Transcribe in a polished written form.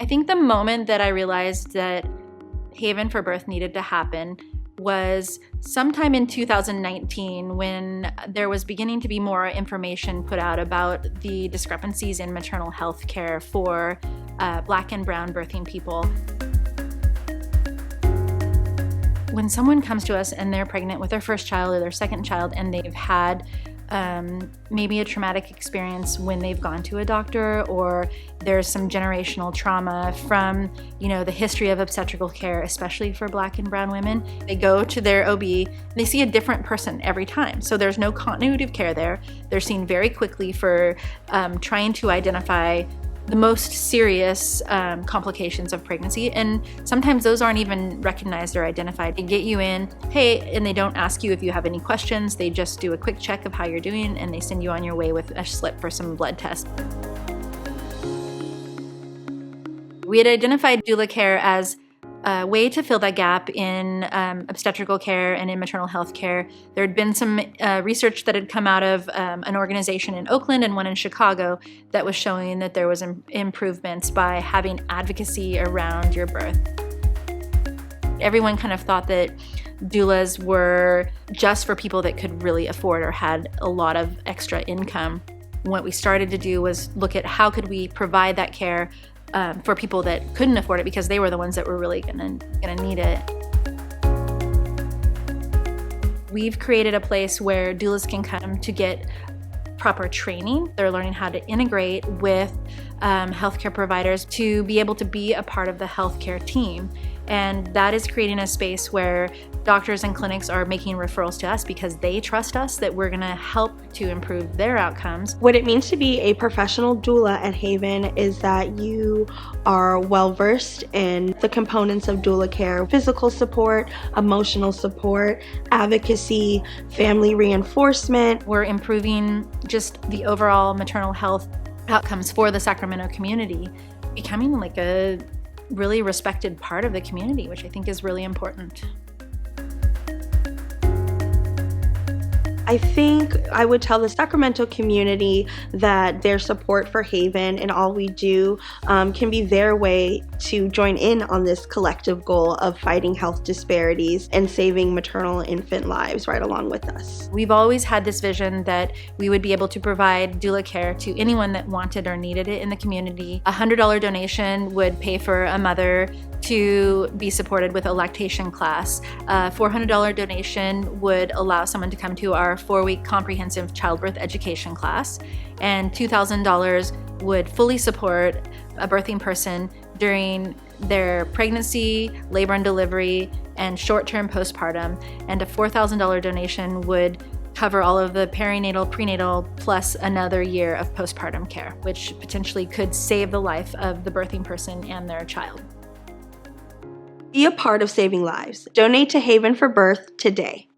I think the moment that I realized that Haven for Birth needed to happen was sometime in 2019 when there was beginning to be more information put out about the discrepancies in maternal health care for Black and brown birthing people. When someone comes to us and they're pregnant with their first child or their second child and they've had maybe a traumatic experience when they've gone to a doctor, or there's some generational trauma from, the history of obstetrical care, especially for Black and brown women. They go to their OB, they see a different person every time. So there's no continuity of care there. They're seen very quickly for trying to identify the most serious complications of pregnancy, and sometimes those aren't even recognized or identified. They get you in, hey, and they don't ask you if you have any questions. They just do a quick check of how you're doing, and they send you on your way with a slip for some blood tests. We had identified doula care as a way to fill that gap in obstetrical care and in maternal health care. There had been some research that had come out of an organization in Oakland and one in Chicago that was showing that there was improvements by having advocacy around your birth. Everyone kind of thought that doulas were just for people that could really afford or had a lot of extra income. What we started to do was look at how could we provide that care for people that couldn't afford it, because they were the ones that were really gonna need it. We've created a place where doulas can come to get proper training. They're learning how to integrate with healthcare providers to be able to be a part of the healthcare team. And that is creating a space where doctors and clinics are making referrals to us because they trust us that we're gonna help to improve their outcomes. What it means to be a professional doula at Haven is that you are well-versed in the components of doula care: physical support, emotional support, advocacy, family reinforcement. We're improving just the overall maternal health outcomes for the Sacramento community, becoming like a really respected part of the community, which I think is really important. I think I would tell the Sacramento community that their support for Haven and all we do can be their way to join in on this collective goal of fighting health disparities and saving maternal and infant lives right along with us. We've always had this vision that we would be able to provide doula care to anyone that wanted or needed it in the community. A $100 donation would pay for a mother to be supported with a lactation class. A $400 donation would allow someone to come to our 4-week comprehensive childbirth education class, and $2,000 would fully support a birthing person during their pregnancy, labor and delivery, and short-term postpartum, and a $4,000 donation would cover all of the perinatal, prenatal, plus another year of postpartum care, which potentially could save the life of the birthing person and their child. Be a part of saving lives. Donate to Haven for Birth today.